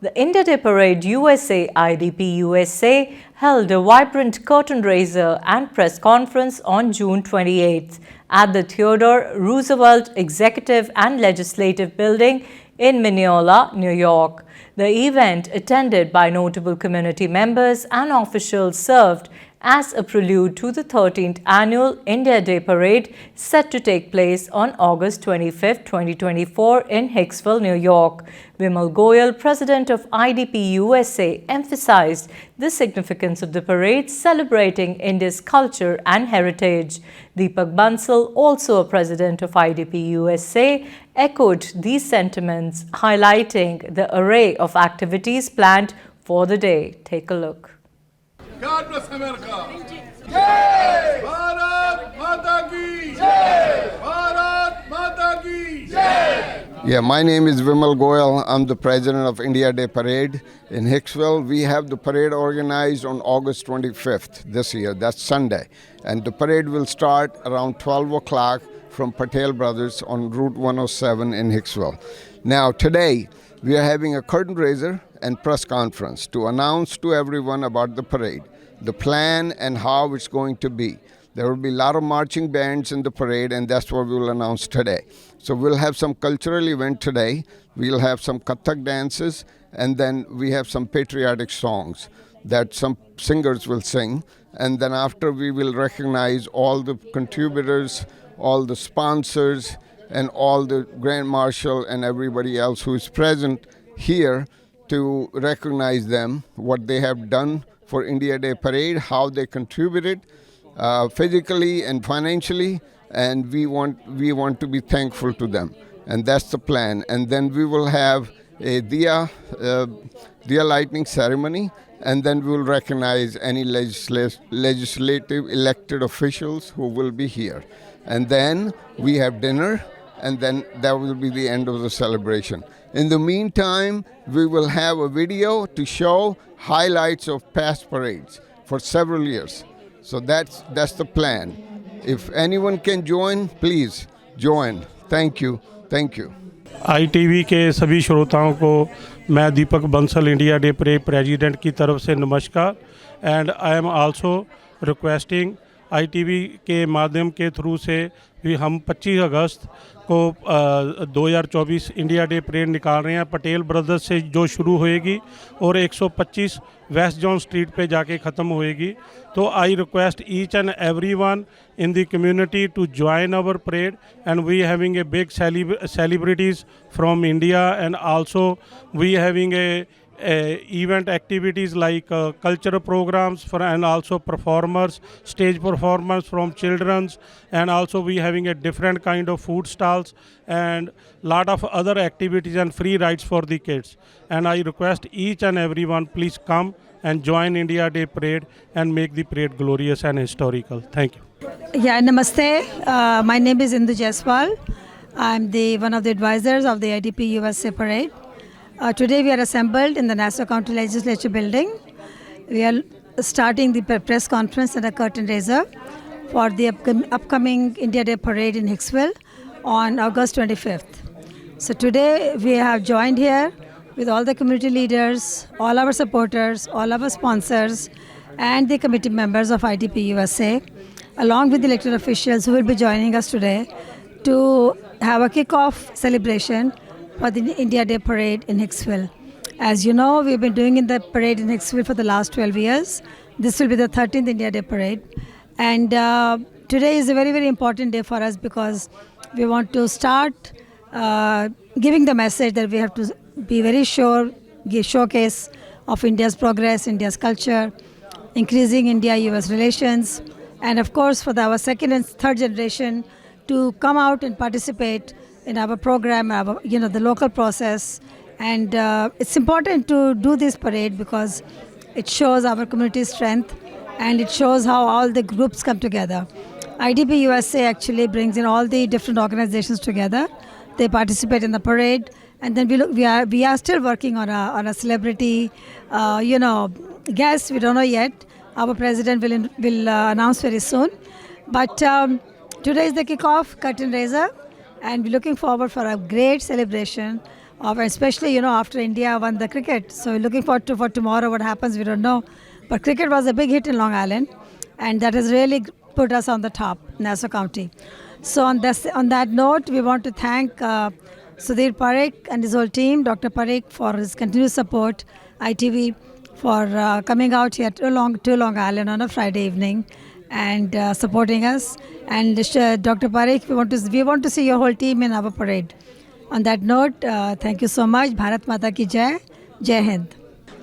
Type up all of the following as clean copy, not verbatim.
The India Day Parade USA IDP USA held a vibrant curtain raiser and press conference on June 28th at the Theodore Roosevelt Executive and Legislative Building in Mineola, New York. The event, attended by notable community members and officials, served as a prelude to the 13th Annual India Day Parade set to take place on August 25, 2024 in Hicksville, New York. Vimal Goyal, president of IDP USA, emphasized the significance of the parade celebrating India's culture and heritage. Deepak Bansal, also a president of IDP USA, echoed these sentiments, highlighting the array of activities planned for the day. Take a look. God bless America. Jai! Bharat Mata ki Jai! Bharat Mata ki Jai! Yeah, my name is Vimal Goyal. I'm the president of India Day Parade in Hicksville. We have the parade organized on August 25th this year. That's Sunday. And the parade will start around 12 o'clock from Patel Brothers on Route 107 in Hicksville. Now, today, we are having a curtain raiser and press conference to announce to everyone about the parade, the plan and how it's going to be. There will be a lot of marching bands in the parade, and that's what we will announce today. So we'll have some cultural event today. We'll have some Kathak dances, and then we have some patriotic songs that some singers will sing. And then after, we will recognize all the contributors, all the sponsors, and all the Grand Marshal and everybody else who is present here to recognize them, what they have done for India Day Parade, how they contributed physically and financially, and we want to be thankful to them, and that's the plan. And then we will have a diya lighting ceremony, and then we will recognize any legislative elected officials who will be here. And then we have dinner, and then that will be the end of the celebration. In the meantime, we will have a video to show highlights of past parades for several years. So that's the plan. If anyone can join, please join. Thank you. Thank you. ITV के सभी श्रोताओं को मैं Deepak Bansal India day parade president की तरफ से नमस्कार and I am also requesting ITV के माध्यम के थ्रू से भी हम 25 अगस्त को 2024 इंडिया डे परेड निकाल रहे हैं पटेल ब्रदर्स से, जो शुरू होएगी और 125 वेस्ट जॉन स्ट्रीट पे जाके ख़त्म होएगी. तो I request each and every one in the community to join our parade and we having a big celebrities from India and also we having a event activities like cultural programs for and also performers, stage performance from children's, and also we having a different kind of food stalls and lot of other activities and free rides for the kids. And I request each and everyone, please come and join India Day Parade and make the parade glorious and historical. Thank you. Yeah, namaste. My name is Indu Jaiswal. I'm one of the advisors of the IDP USA Parade. Today we are assembled in the Nassau County Legislature building. We are starting the press conference and a curtain raiser for the upcoming India Day Parade in Hicksville on August 25th. So today we have joined here with all the community leaders, all our supporters, all our sponsors, and the committee members of IDP USA, along with the elected officials who will be joining us today to have a kick-off celebration for the India Day Parade in Hicksville. As you know, we've been doing in the parade in Hicksville for the last 12 years. This will be the 13th India Day Parade. And today is a very, very important day for us because we want to start giving the message that we have to be very sure, give showcase of India's progress, India's culture, increasing India-US relations, and of course for our second and third generation to come out and participate in our program, the local process. And it's important to do this parade because it shows our community's strength and it shows how all the groups come together. IDP USA actually brings in all the different organizations together. They participate in the parade, and then we are still working on a celebrity, guest. We don't know yet. Our president will announce very soon. But today is the kickoff curtain raiser. And we're looking forward for a great celebration especially, after India won the cricket. So we're looking forward to for tomorrow. What happens, we don't know. But cricket was a big hit in Long Island, and that has really put us on the top, Nassau County. So on that note, we want to thank Sudhir Parekh and his whole team, Dr. Parekh, for his continued support, ITV for coming out here to Long Island on a Friday evening and supporting us. And Dr. Parekh, we want to see your whole team in our parade. On that note, thank you so much. Bharat Mata ki Jai. Jai Hind.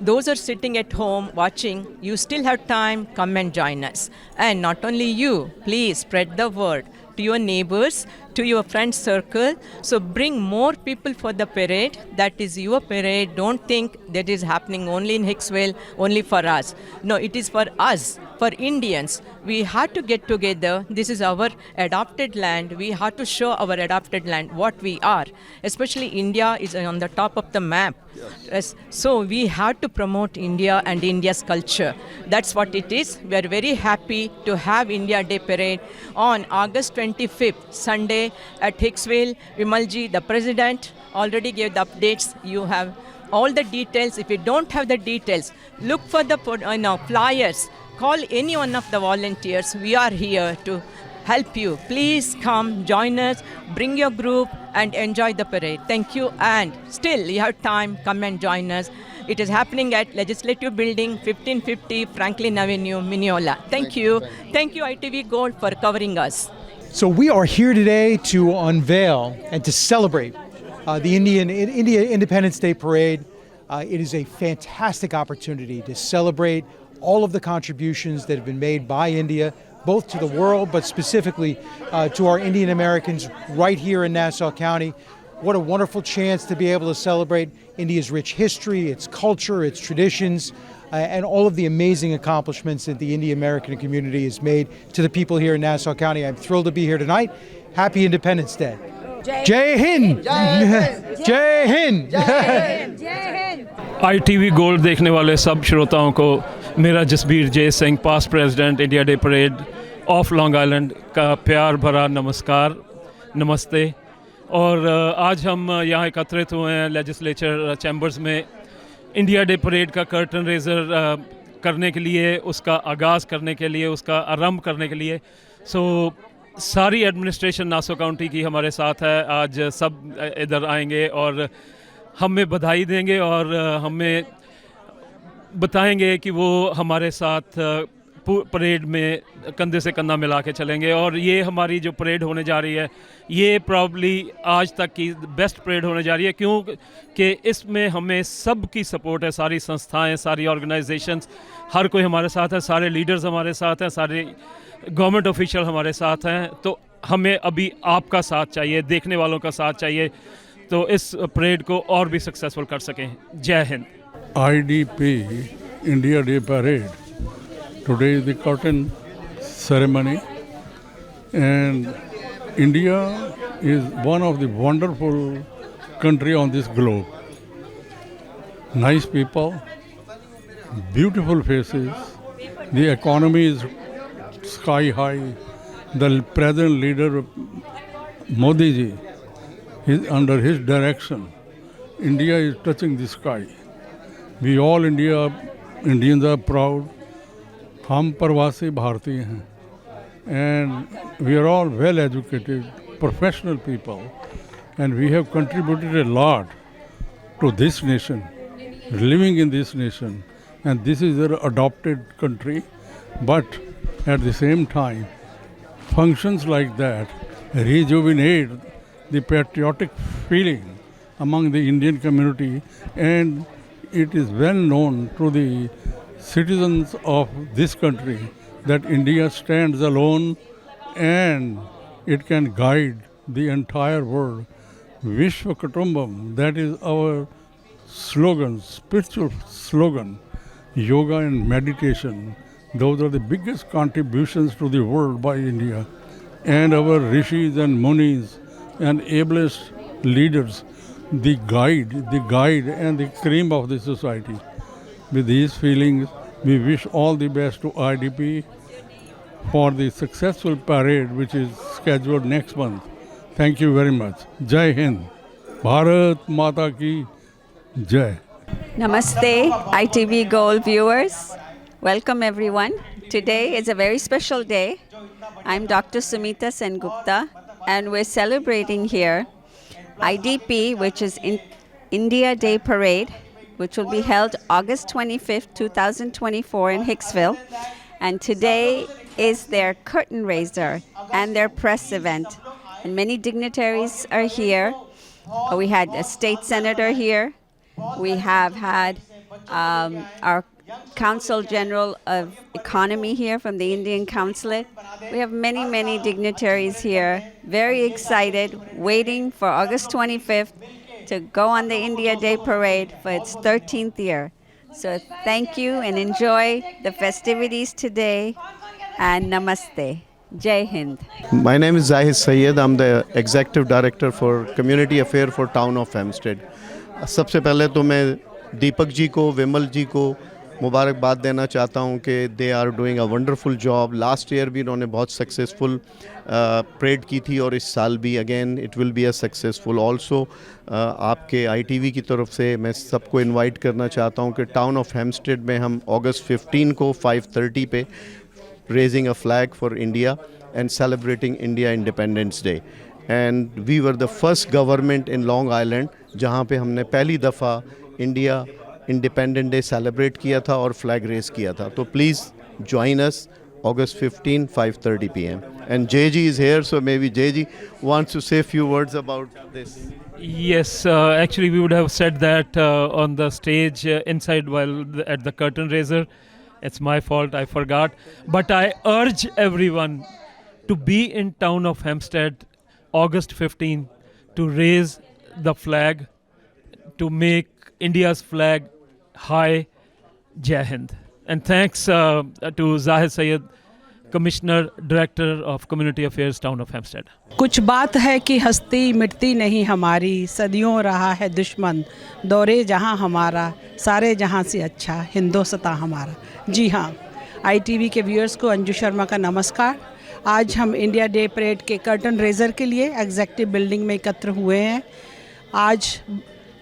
Those are sitting at home watching, you still have time, come and join us. And not only you, please spread the word to your neighbors, to your friend circle. So bring more people for the parade. That is your parade. Don't think that is happening only in Hicksville, only for us. No, it is for us, for Indians. We have to get together. This is our adopted land. We have to show our adopted land what we are. Especially India is on the top of the map. Yes. So we have to promote India and India's culture. That's what it is. We are very happy to have India Day Parade on August 25th, Sunday at Hicksville. Vimalji, the president, already gave the updates. You have all the details. If you don't have the details, look for the flyers. Call any one of the volunteers. We are here to help you. Please come, join us, bring your group and enjoy the parade. Thank you. And still, you have time, come and join us. It is happening at Legislative Building, 1550 Franklin Avenue, Mineola. Thank you. Thank you, ITV Gold, for covering us. So we are here today to unveil and to celebrate the India Independence Day Parade. It is a fantastic opportunity to celebrate all of the contributions that have been made by India, both to the world, but specifically to our Indian Americans right here in Nassau County. What a wonderful chance to be able to celebrate India's rich history, its culture, its traditions, and all of the amazing accomplishments that the Indian American community has made to the people here in Nassau County. I'm thrilled to be here tonight. Happy Independence Day. Jai Hind! Jai Hind! ITV gold देखने वाले सब श्रोताओं को मेरा Jasbir J Singh past president India day parade of Long Island का प्यार भरा नमस्कार, नमस्ते। और आज हम यहाँ एकत्रित हुए हैं लेजिस्लेचर चैम्बर्स में इंडिया डे परेड का कर्टन रेजर करने के लिए, उसका आगाज़ करने के लिए, उसका आरंभ करने के लिए। सारी एडमिनिस्ट्रेशन नासौ काउंटी की हमारे साथ है। आज सब इधर आएंगे और हमें बधाई देंगे और हमें बताएंगे कि वो हमारे साथ परेड में कंधे से कंधा मिला के चलेंगे। और ये हमारी जो परेड होने जा रही है, ये प्रॉब्ली आज तक की बेस्ट परेड होने जा रही है, क्योंकि इसमें हमें सब की सपोर्ट है। सारी संस्थाएं, सारी ऑर्गेनाइजेशंस, हर कोई हमारे साथ है, सारे लीडर्स हमारे साथ हैं, सारे गवर्नमेंट ऑफिशियल हमारे साथ हैं। तो हमें अभी आपका साथ चाहिए, देखने वालों का साथ चाहिए, तो इस परेड को और भी सक्सेसफुल कर सकें। जय Hind. IDP India Day Parade. Today is the curtain ceremony, and India is one of the wonderful country on this globe. Nice people, beautiful faces, the economy is sky high. The present leader Modi ji is under his direction. India is touching the sky. We all Indians are proud. हम प्रवासी भारतीय हैं, and we are all well educated, professional people, and we have contributed a lot to this nation, living in this nation, and this is our adopted country. But at the same time, functions like that rejuvenate the patriotic feeling among the Indian community, and it is well known to the citizens of this country that India stands alone and it can guide the entire world. Vishwa Kutumbam, that is our slogan, spiritual slogan. Yoga and meditation, those are the biggest contributions to the world by India. And our rishis and munis and ablest leaders, the guide and the cream of the society. With these feelings, we wish all the best to IDP for the successful parade which is scheduled next month. Thank you very much. Jai Hind. Bharat माता की जय. Namaste, ITV Gold viewers. Welcome everyone. Today is a very special day. I'm Dr. Sumita Sengupta, and we're celebrating here IDP, which is India Day Parade, which will be held August 25th, 2024 in Hicksville. And today is their curtain raiser and their press event. And many dignitaries are here. We had a state senator here. We have had our Consul General of Economy here from the Indian Consulate. We have many, many dignitaries here, very excited, waiting for August 25th to go on the India Day Parade for its 13th year. So thank you and enjoy the festivities today, and namaste. Jai Hind. My name is Zahid Sayed. I'm the Executive Director for Community Affair for Town of Hempstead. सबसे पहले तो मैं दीपक जी को, विमल जी को मुबारकबाद देना चाहता हूं कि they are doing a wonderful job. Last year भी उन्होंने बहुत सक्सेसफुल परेड की थी और इस साल भी again it will be a successful. Also आपके ITV की तरफ से मैं सबको इनवाइट करना चाहता हूं कि टाउन ऑफ हेम्पस्टेड में हम अगस्त 15 को 5:30 पे raising a flag for India and celebrating India Independence Day. And we were the first government in Long Island जहाँ पे हमने पहली दफ़ा इंडिया इंडिपेंडेंट डे सेलिब्रेट किया था और फ्लैग रेस किया था. तो please join us August 15, 5:30 p.m. And JG is here, so maybe JG wants to say a few words about this. Yes, actually we would have said that on the stage inside while at the curtain raiser. It's my fault, I forgot. But I urge everyone to be in town of Hempstead August 15 to raise the flag, to make India's flag high. Jai Hind. And thanks to Zahid Sayed, Commissioner Director of Community Affairs, Town of Hempstead. कुछ बात है कि हस्ती मिटती नहीं हमारी, सदियों रहा है दुश्मन दौरे जहां हमारा, सारे जहां से अच्छा हिंदोस्तां हमारा. जी हाँ, ITV के व्यूअर्स को अंजू शर्मा का नमस्कार. आज हम इंडिया डे परेड के कर्टन रेजर के लिए एग्जेक्टिव बिल्डिंग में एकत्र हुए हैं. आज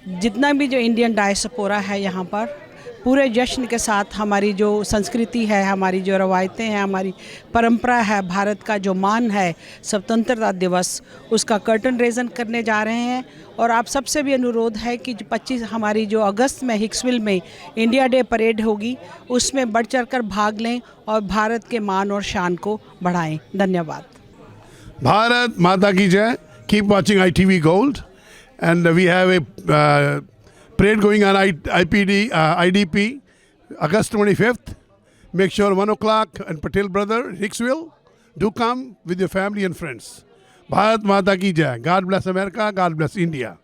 जितना भी जो इंडियन डायस्पोरा है यहाँ पर पूरे जश्न के साथ हमारी जो संस्कृति है, हमारी जो रवायतें हैं, हमारी परंपरा है, भारत का जो मान है स्वतंत्रता दिवस, उसका कर्टन रेजन करने जा रहे हैं. और आप सबसे भी अनुरोध है कि 25 हमारी जो अगस्त में हिक्सविल में इंडिया डे परेड होगी उसमें बढ़ चढ़ कर भाग लें और भारत के मान और शान को बढ़ाएं. धन्यवाद. भारत माता की जय. Keep watching ITV Gold, and we have a parade going on IDP August 25th. Make sure 1 o'clock and Patel Brother, Hicksville. Do come with your family and friends. Bharat Mata ki Jai. God bless America. God bless India.